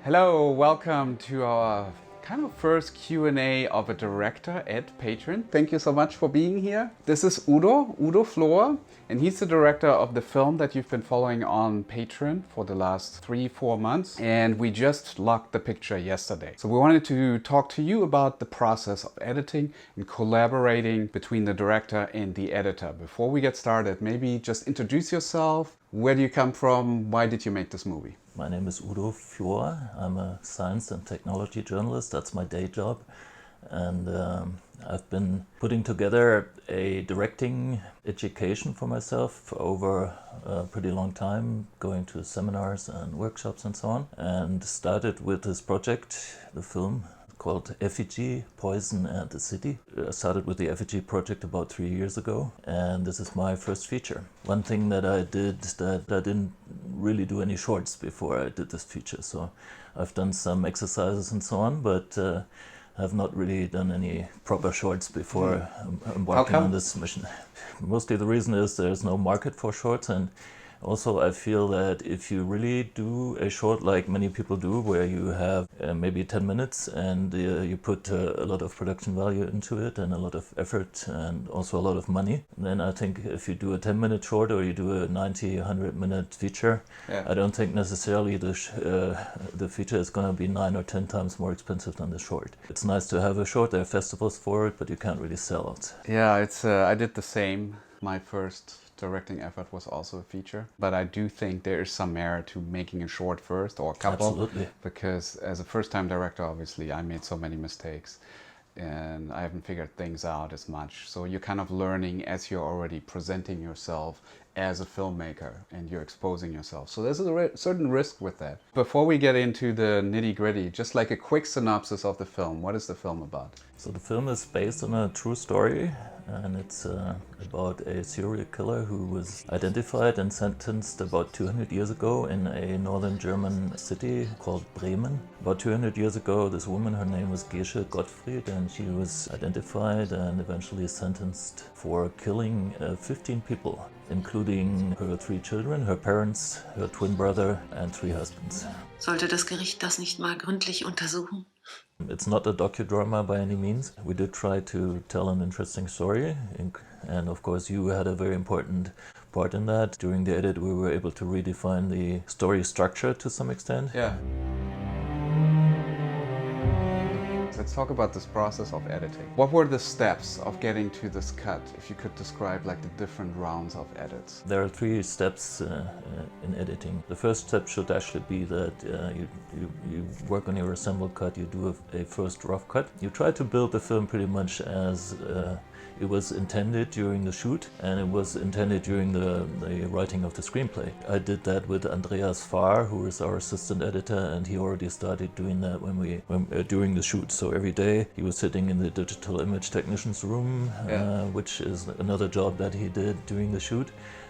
Hello, welcome to our kind of first Q&A of a director at Patreon. Thank you so much for being here. This is Udo Flor, and he's the director of the film that you've been following on Patreon for the last 3-4 months. And we just locked the picture yesterday. So we wanted to talk to you about the process of editing and collaborating between the director and the editor. Before we get started, maybe just introduce yourself. Where do you come from? Why did you make this movie? My name is Udo Flor. I'm a science and technology journalist. That's my day job. And I've been putting together a directing education for myself for over a pretty long time, going to seminars and workshops and so on. And started with this project, the film called Effigy, Poison and the City. I started with the Effigy project about 3 years ago, and this is my first feature. One thing that I did that I didn't really do any shorts before I did this feature, so I've done some exercises and so on, but have not really done any proper shorts before embarking on this mission. Mostly the reason is there's no market for shorts, and also I feel that if you really do a short like many people do, where you have maybe 10 minutes and you put a lot of production value into it and a lot of effort and also a lot of money, then I think if you do a 10-minute short or you do a 100-minute feature, I don't think necessarily the feature is going to be 9 or 10 times more expensive than the short. It's nice to have a short, there are festivals for it, but you can't really sell it. Yeah, I did the same. My first directing effort was also a feature, but I do think there is some merit to making a short first, or a couple. Absolutely. Because as a first-time director, obviously I made so many mistakes and I haven't figured things out as much, so you're kind of learning as you're already presenting yourself as a filmmaker and you're exposing yourself, so there's a certain risk with that. Before we get into the nitty-gritty, just like a quick synopsis of the film. What is the film about? So the film is based on a true story, and it's about a serial killer who was identified and sentenced about 200 years ago in a northern German city called Bremen. About 200 years ago, this woman, her name was Gesche Gottfried, and she was identified and eventually sentenced for killing 15 people, including her 3 children, her parents, her twin brother, and 3 husbands. Sollte das Gericht das nicht mal gründlich untersuchen? It's not a docudrama by any means. We did try to tell an interesting story, and of course you had a very important part in that. During the edit we were able to redefine the story structure to some extent. Yeah. Let's talk about this process of editing. What were the steps of getting to this cut, if you could describe like the different rounds of edits? There are 3 steps in editing. The first step should actually be that you work on your assembled cut, you do a first rough cut. You try to build the film pretty much as it was intended during the shoot, and it was intended during the writing of the screenplay. I did that with Andreas Farr, who is our assistant editor, and he already started doing that during the shoot. So every day he was sitting in the digital image technician's room, which is another job that he did during the shoot.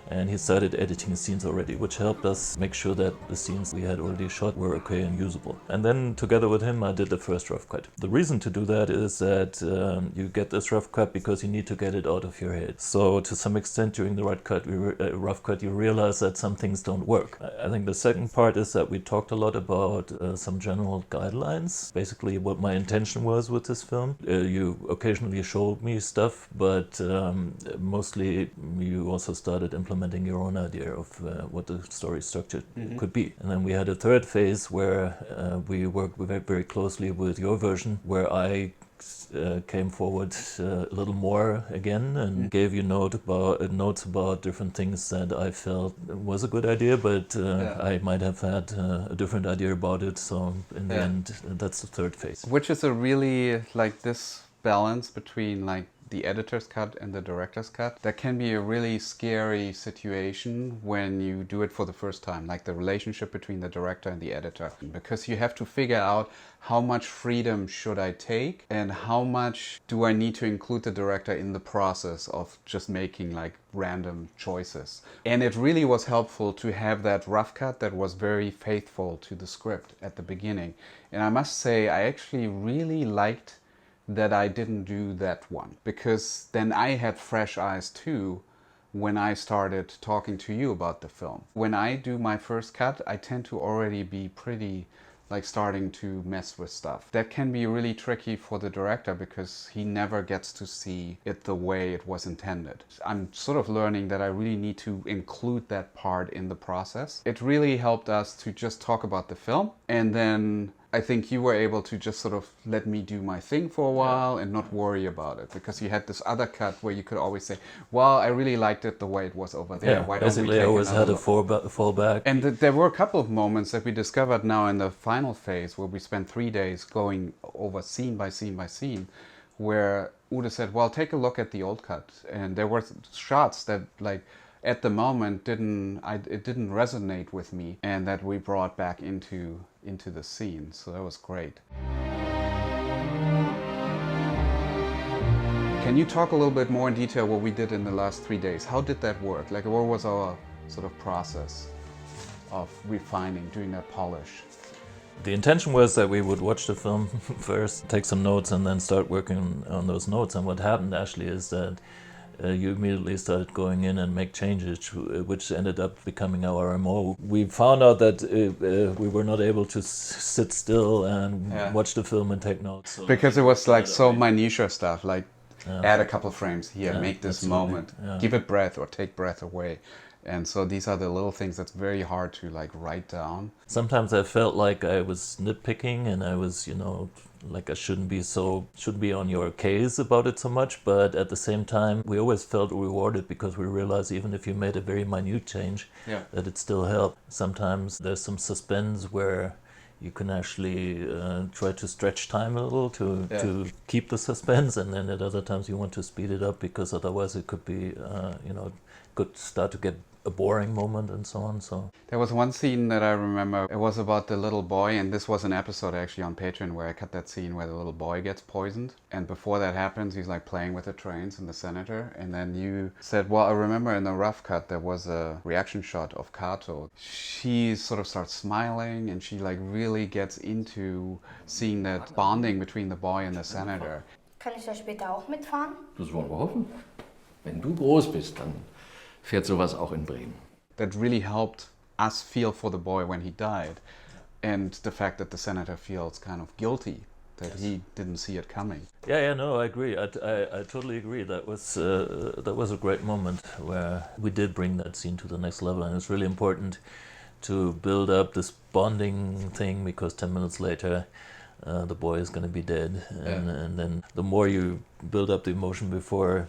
And he started editing scenes already, which helped us make sure that the scenes we had already shot were okay and usable. And then together with him I did the first rough cut. The reason to do that is that you get this rough cut because you need to get it out of your head. So to some extent during the rough cut you realize that some things don't work. I think the second part is that we talked a lot about some general guidelines, basically what my intention was with this film. You occasionally showed me stuff, but mostly you also started implementing your own idea of what the story structure could be. And then we had a third phase where we worked very closely with your version, where I came forward a little more again and gave you notes about different things that I felt was a good idea, but I might have had a different idea about it. So in the end, that's the third phase. Which is a really like this balance between like the editor's cut and the director's cut. That can be a really scary situation when you do it for the first time, like the relationship between the director and the editor, because you have to figure out how much freedom should I take and how much do I need to include the director in the process of just making like random choices. And it really was helpful to have that rough cut that was very faithful to the script at the beginning. And I must say I actually really liked that I didn't do that one, because then I had fresh eyes too when I started talking to you about the film. When I do my first cut, I tend to already be pretty like starting to mess with stuff. That can be really tricky for the director because he never gets to see it the way it was intended. I'm sort of learning that I really need to include that part in the process. It really helped us to just talk about the film, and then I think you were able to just sort of let me do my thing for a while and not worry about it, because you had this other cut where you could always say, well, I really liked it the way it was over there. Yeah, Why don't we basically I take always another had a look? fallback. And there were a couple of moments that we discovered now in the final phase where we spent 3 days going over scene by scene by scene, where Ude said, well, take a look at the old cut. And there were shots that, like, at the moment it didn't resonate with me, and that we brought back into the scene. So that was great. Can you talk a little bit more in detail what we did in the last 3 days? How did that work? Like, what was our sort of process of refining, doing that polish? The intention was that we would watch the film first, take some notes, and then start working on those notes. And what happened actually is that you immediately started going in and make changes, which ended up becoming our MO. We found out that we were not able to sit still and watch the film and take notes. So because it was like so minutia stuff, like add a couple frames here, make this moment, give it breath or take breath away. And so these are the little things that's very hard to like write down. Sometimes I felt like I was nitpicking and I was, like I shouldn't be on your case about it so much, but at the same time we always felt rewarded because we realized even if you made a very minute change, that it still helped. Sometimes there's some suspense where you can actually try to stretch time a little to keep the suspense, and then at other times you want to speed it up because otherwise it could be, could start to get a boring moment and so on. So there was one scene that I remember. It was about the little boy, and this was an episode actually on Patreon where I cut that scene where the little boy gets poisoned. And before that happens, he's like playing with the trains and the senator. And then you said, well, I remember in the rough cut there was a reaction shot of Kato. She sort of starts smiling and she like really gets into seeing that bonding between the boy and the senator. Kann ich da später auch mitfahren? Das wollen wir hoffen. Wenn du groß bist, dann fährt sowas auch in Bremen. That really helped us feel for the boy when he died, and the fact that the senator feels kind of guilty that he didn't see it coming. Yeah, no, I agree. I totally agree. That was a great moment where we did bring that scene to the next level, and it's really important to build up this bonding thing because 10 minutes later the boy is going to be dead, and then the more you build up the emotion before,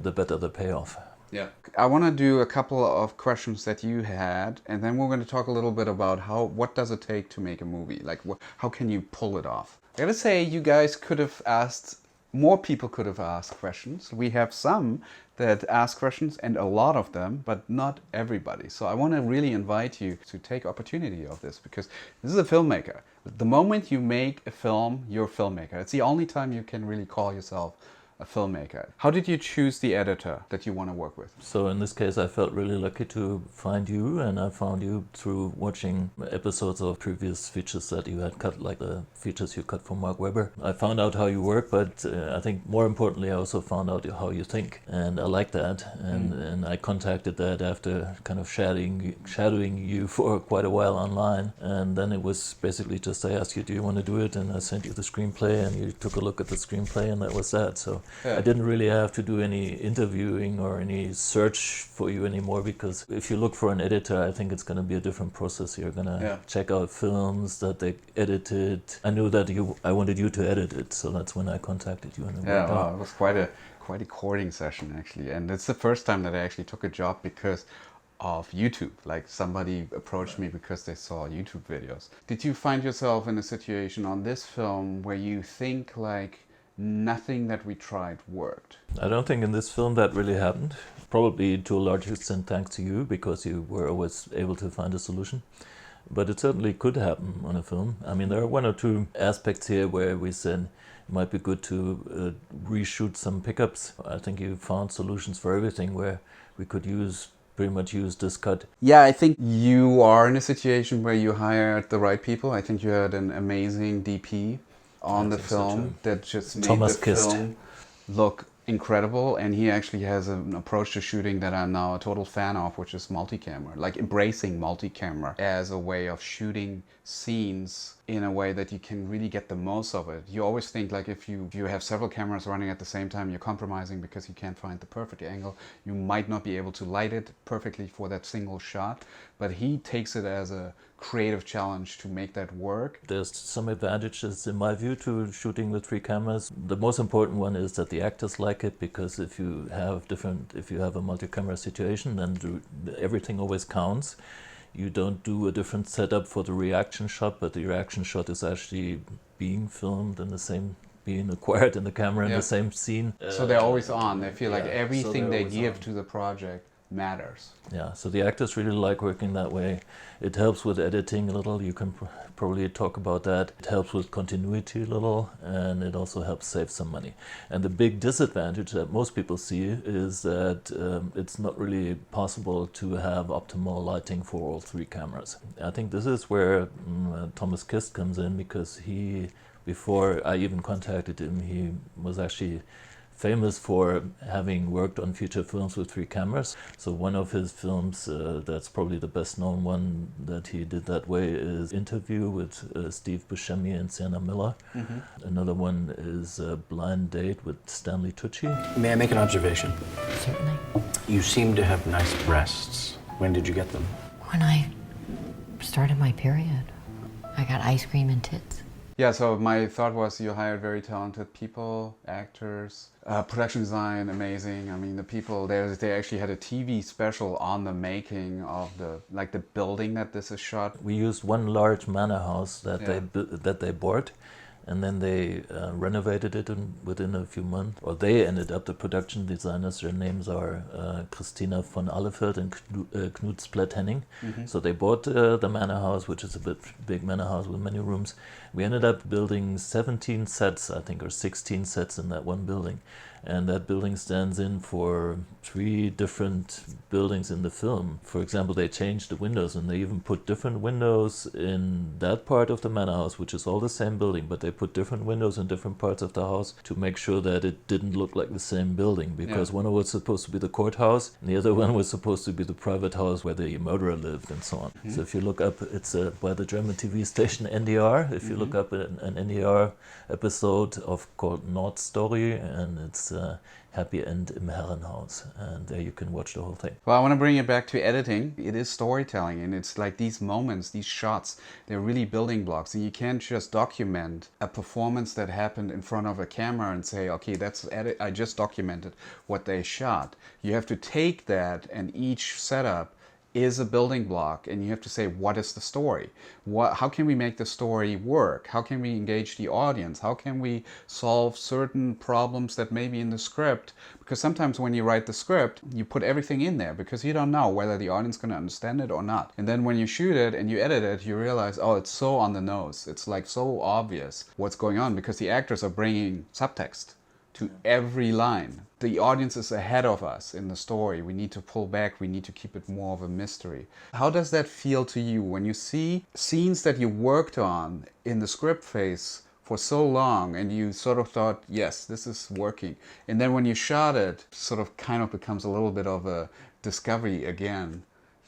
the better the payoff. Yeah. I want to do a couple of questions that you had, and then we're going to talk a little bit about what does it take to make a movie? Like, how can you pull it off? I gotta say, you guys could have asked, more people could have asked questions. We have some that ask questions, and a lot of them, but not everybody. So I want to really invite you to take opportunity of this, because this is a filmmaker. The moment you make a film, you're a filmmaker. It's the only time you can really call yourself a filmmaker. How did you choose the editor that you want to work with? So in this case, I felt really lucky to find you, and I found you through watching episodes of previous features that you had cut, like the features you cut for Mark Webber. I found out how you work, but I think more importantly, I also found out how you think, and I like that. And I contacted that after kind of shadowing you for quite a while online, and then it was basically just I asked you, do you want to do it? And I sent you the screenplay, and you took a look at the screenplay, and that was that. So I didn't really have to do any interviewing or any search for you anymore, because if you look for an editor, I think it's going to be a different process. You're going to check out films that they edited. I knew that I wanted you to edit it, so that's when I contacted you. And it was quite a courting session actually, and it's the first time that I actually took a job because of YouTube. Like, somebody approached me because they saw YouTube videos. Did you find yourself in a situation on this film where you think like nothing that we tried worked? I don't think in this film that really happened. Probably to a large extent thanks to you, because you were always able to find a solution. But it certainly could happen on a film. I mean, there are one or two aspects here where we said it might be good to reshoot some pickups. I think you found solutions for everything where we could pretty much use this cut. Yeah, I think you are in a situation where you hired the right people. I think you had an amazing DP on the film that just made the film look incredible, and he actually has an approach to shooting that I'm now a total fan of, which is multi-camera, like embracing multi-camera as a way of shooting scenes in a way that you can really get the most of it. You always think like if you have several cameras running at the same time, you're compromising because you can't find the perfect angle. You might not be able to light it perfectly for that single shot, but he takes it as a creative challenge to make that work. There's some advantages in my view to shooting with 3 cameras. The most important one is that the actors like it, because if you have a multi-camera situation, then everything always counts. You don't do a different setup for the reaction shot, but the reaction shot is actually being filmed in the same, being acquired in the camera in the same scene. So they're always on. They feel like everything so they give to the project matters. Yeah, so the actors really like working that way. It helps with editing a little. You can probably talk about that. It helps with continuity a little, and it also helps save some money. And the big disadvantage that most people see is that it's not really possible to have optimal lighting for all 3 cameras. I think this is where Thomas Kist comes in, because before I even contacted him, he was actually famous for having worked on feature films with 3 cameras. So one of his films, that's probably the best known one that he did that way, is Interview with Steve Buscemi and Sienna Miller. Another one is Blind Date with Stanley Tucci. May I make an observation? Certainly. You seem to have nice breasts. When did you get them? When I started my period, I got ice cream and tits. Yeah, so my thought was you hired very talented people, actors, production design, amazing. I mean, the people there, they actually had a TV special on the making of the building that this is shot. We used one large manor house that they bought, and then they renovated it within a few months. Or they ended up, the production designers, their names are Christina von Allefeld and Knut Splat-Henning. So they bought the manor house, which is a big manor house with many rooms. We ended up building 17 sets, I think, or 16 sets in that one building. And that building stands in for 3 different buildings in the film. For example, they changed the windows, and they even put different windows in that part of the manor house, which is all the same building, but they put different windows in different parts of the house to make sure that it didn't look like the same building, because one was supposed to be the courthouse, and the other one was supposed to be the private house where the murderer lived, and so on. So if you look up, it's by the German TV station NDR. If you look up an NDR episode called Nordstory, and it's Happy End im Herrenhaus, and there you can watch the whole thing. Well, I want to bring it back to editing. It is storytelling, and it's like these moments, these shots, they're really building blocks, and you can't just document a performance that happened in front of a camera and say, okay, that's edit. I just documented what they shot. You have to take that, and each setup is a building block, and you have to say, what is the story? How can we make the story work? How can we engage the audience? How can we solve certain problems that may be in the script? Because sometimes when you write the script, you put everything in there because you don't know whether the audience is going to understand it or not. And then when you shoot it and you edit it, you realize, oh, it's so on the nose. It's like so obvious what's going on because the actors are bringing subtext to every line. The audience is ahead of us in the story. We need to pull back. We need to keep it more of a mystery. How does that feel to you when you see scenes that you worked on in the script phase for so long and you sort of thought, yes, this is working. And then when you shot it, sort of kind of becomes a little bit of a discovery again.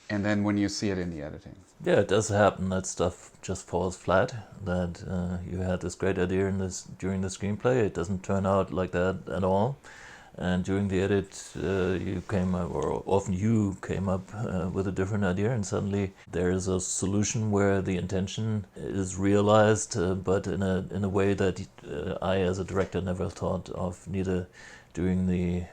And then when you see it in the editing. Yeah, it does happen that stuff just falls flat, that you had this great idea during the screenplay. It doesn't turn out like that at all. And during the edit, you came up, or often you came up with a different idea, and suddenly there is a solution where the intention is realized, but in a way that I, as a director, never thought of, neither during the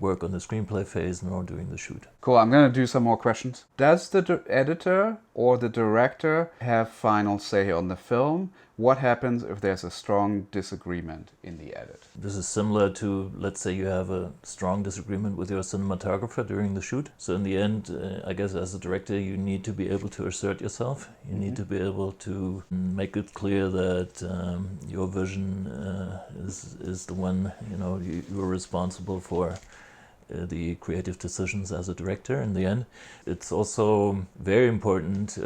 work on the screenplay phase nor during the shoot. Cool, I'm going to do some more questions. Does the editor or the director have final say on the film? What happens if there's a strong disagreement in the edit? This is similar to, let's say you have a strong disagreement with your cinematographer during the shoot. So in the end, I guess as a director, you need to be able to assert yourself. You need to be able to make it clear that your vision is the one, you're responsible for the creative decisions as a director in the end. It's also very important,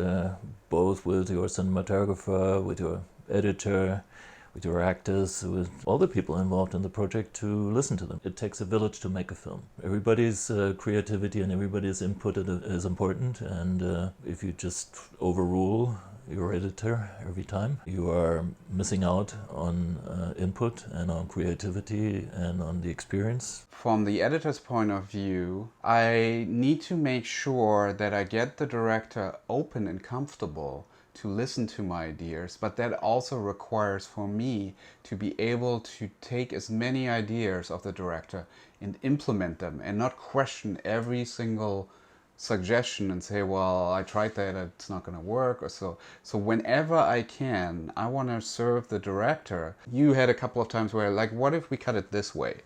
both with your cinematographer, with your editor, with your actors, with all the people involved in the project, to listen to them. It takes a village to make a film. Everybody's creativity and everybody's input is important, and if you just overrule your editor every time. You are missing out on input and on creativity and on the experience. From the editor's point of view, I need to make sure that I get the director open and comfortable to listen to my ideas, but that also requires for me to be able to take as many ideas of the director and implement them and not question every single suggestion and say, well, I tried that, it's not going to work, or so. So whenever I can, I want to serve the director. You had a couple of times where, like, what if we cut it this way?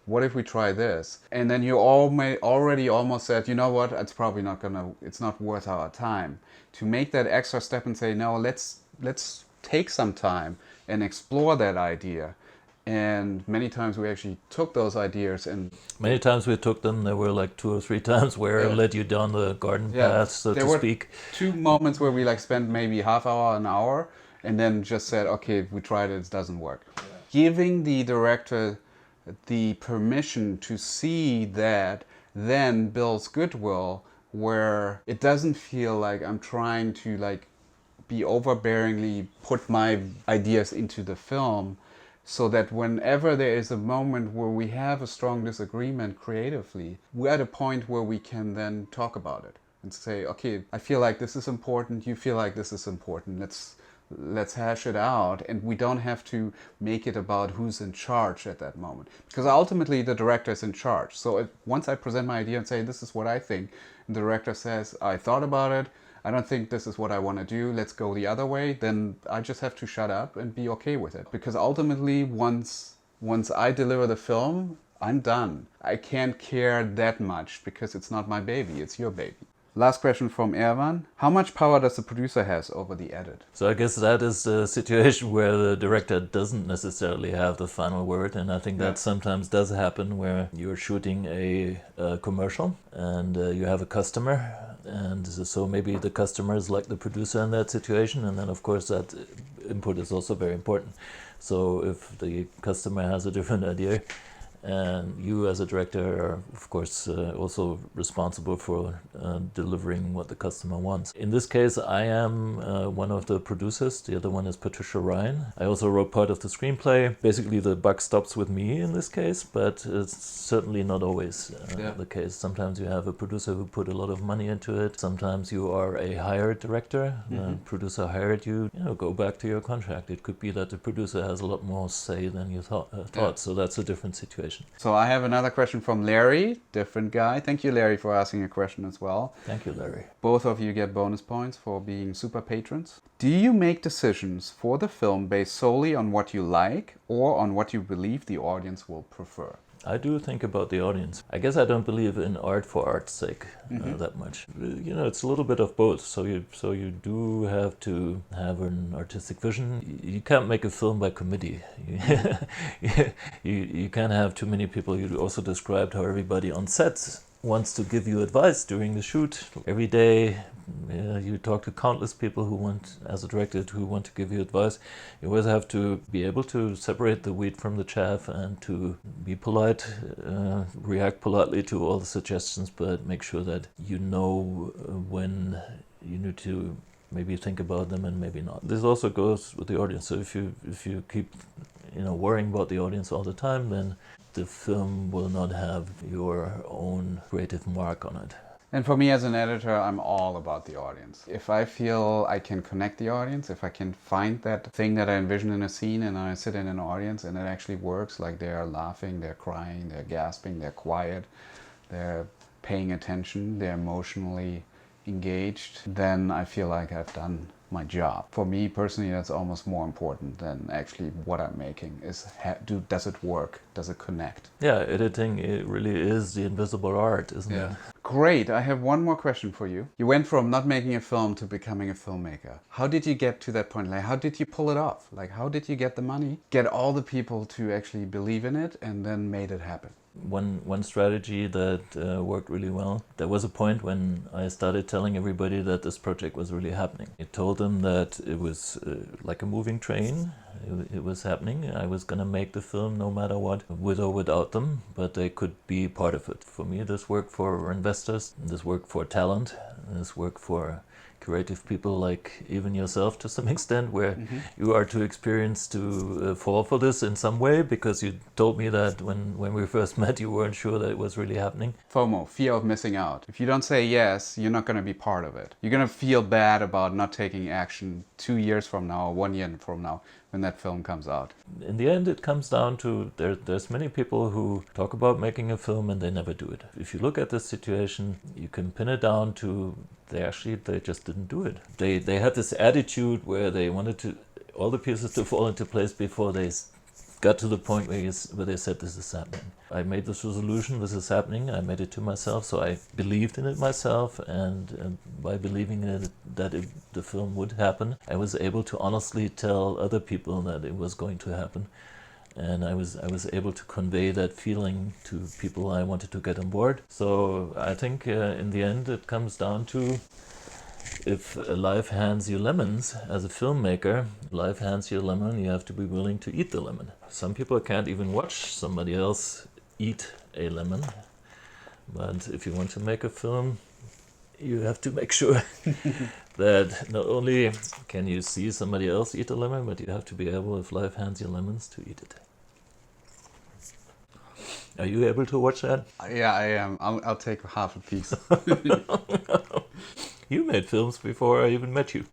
What if we try this? And then you already almost said, you know what, it's probably not gonna, it's not worth our time. To make that extra step and say, no, let's take some time and explore that idea. And many times we actually took those ideas and... Many times we took them, there were like 2 or 3 times where it led you down the garden path, so there to were speak. 2 moments where we like spent maybe half hour, an hour, and then just said, okay, we tried it, it doesn't work. Giving the director the permission to see that then builds goodwill, where it doesn't feel like I'm trying to like be overbearingly put my ideas into the film, so that whenever there is a moment where we have a strong disagreement creatively, we're at a point where we can then talk about it and say, okay, I feel like this is important, you feel like this is important, let's hash it out, and we don't have to make it about who's in charge at that moment, because ultimately the director is in charge. So once I present my idea and say, this is what I think, and the director says, I thought about it, I don't think this is what I want to do, let's go the other way, then I just have to shut up and be okay with it. Because ultimately, once I deliver the film, I'm done. I can't care that much because it's not my baby, it's your baby. Last question from Erwan. How much power does the producer has over the edit? So I guess that is a situation where the director doesn't necessarily have the final word, and I think that sometimes does happen where you're shooting a commercial and you have a customer, and so maybe the customer is like the producer in that situation, and then of course that input is also very important. So if the customer has a different idea, and you as a director are, of course, also responsible for delivering what the customer wants. In this case, I am one of the producers. The other one is Patricia Ryan. I also wrote part of the screenplay. Basically, the buck stops with me in this case, but it's certainly not always the case. Sometimes you have a producer who put a lot of money into it. Sometimes you are a hired director. The producer hired you. Go back to your contract. It could be that the producer has a lot more say than you thought. So that's a different situation. So I have another question from Larry, different guy. Thank you, Larry, for asking a question as well. Thank you, Larry. Both of you get bonus points for being super patrons. Do you make decisions for the film based solely on what you like or on what you believe the audience will prefer? I do think about the audience. I guess I don't believe in art for art's sake that much. It's a little bit of both. So you do have to have an artistic vision. You can't make a film by committee. You can't have too many people. You also described how everybody on set wants to give you advice during the shoot. Every day you talk to countless people who want, as a director, who want to give you advice. You always have to be able to separate the wheat from the chaff and to be polite, react politely to all the suggestions, but make sure that you know when you need to maybe think about them and maybe not. This also goes with the audience. So if you keep worrying about the audience all the time, then the film will not have your own creative mark on it. And for me as an editor, I'm all about the audience. If I feel I can connect the audience, if I can find that thing that I envision in a scene and I sit in an audience and it actually works, like they're laughing, they're crying, they're gasping, they're quiet, they're paying attention, they're emotionally engaged, then I feel like I've done my job. For me personally, that's almost more important than actually what I'm making. Does it work? Does it connect? Yeah, editing, it really is the invisible art, isn't it? Great. I have one more question for you. You went from not making a film to becoming a filmmaker. How did you get to that point? Like, how did you pull it off? Like, how did you get the money, get all the people to actually believe in it, and then made it happen? One strategy that worked really well, there was a point when I started telling everybody that this project was really happening. I told them that it was like a moving train. It was happening. I was going to make the film no matter what, with or without them, but they could be part of it. For me, this worked for investors, this worked for talent, this worked for creative people like even yourself to some extent, where you are too experienced to fall for this in some way, because you told me that when we first met you weren't sure that it was really happening. FOMO, fear of missing out. If you don't say yes, you're not going to be part of it. You're going to feel bad about not taking action 2 years from now or 1 year from now when that film comes out. In the end, it comes down to there's many people who talk about making a film and they never do it. If you look at this situation, you can pin it down to they just didn't do it. They had this attitude where they wanted all the pieces to fall into place before they got to the point where they said, this is happening. I made this resolution, this is happening. I made it to myself, so I believed in it myself, and by believing in it, the film would happen, I was able to honestly tell other people that it was going to happen. And I was able to convey that feeling to people I wanted to get on board. So I think in the end it comes down to, if life hands you lemons, as a filmmaker, life hands you a lemon, you have to be willing to eat the lemon. Some people can't even watch somebody else eat a lemon. But if you want to make a film, you have to make sure that not only can you see somebody else eat a lemon, but you have to be able, if life hands you lemons, to eat it. Are you able to watch that? Yeah, I am. I'll take half a piece. You made films before I even met you.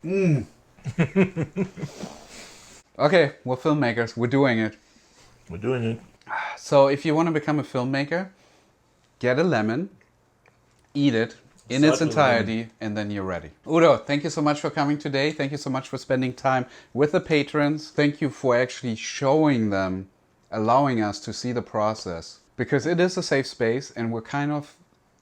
Okay, we're filmmakers. We're doing it. We're doing it. So if you want to become a filmmaker, get a lemon, eat it in Start its with entirety, and then you're ready. Udo, thank you so much for coming today. Thank you so much for spending time with the patrons. Thank you for actually showing them, allowing us to see the process. Because it is a safe space, and we're kind of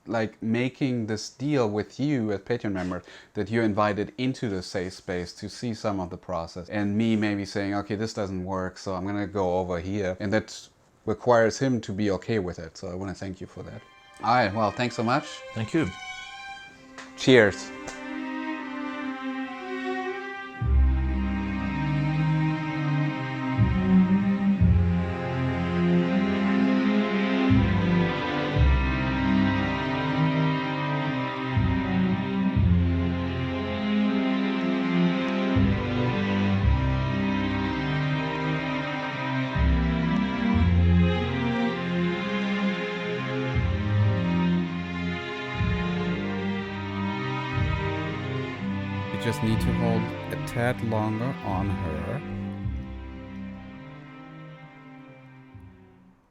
like making this deal with you as Patreon member, that you're invited into the safe space to see some of the process. And me maybe saying, okay, this doesn't work, so I'm gonna go over here. And that requires him to be okay with it. So I wanna thank you for that. All right, well, thanks so much. Thank you. Cheers. You just need to hold a tad longer on her.